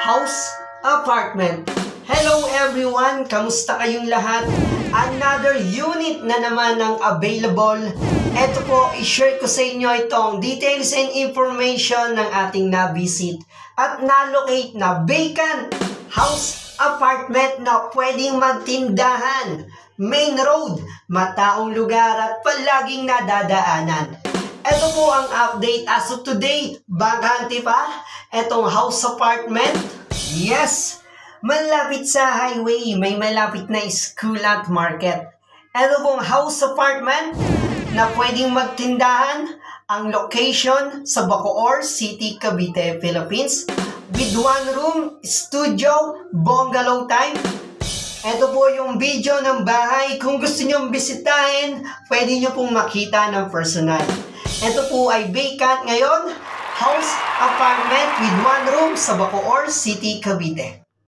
house, apartment. Hello everyone! Kamusta kayong lahat? Another unit na naman ang available. Ito po, i-share ko sa inyo itong details and information ng ating na-visit at na-locate na vacant house, apartment na pwedeng magtindahan, main road, mataong lugar at palaging nadadaanan. Ito po ang update as of today. Bakante pa itong house apartment. Yes, malapit sa highway, may malapit na school at market. Ito pong house apartment na pwedeng magtindahan. Ang location sa Bacoor City, Cavite, Philippines, with one room, studio, bungalow type. Ito po yung video ng bahay. Kung gusto nyong bisitahin, pwede nyo pong makita ng personal. Ito po ay vacant ngayon. House apartment with one room sa Bacoor City, Cavite.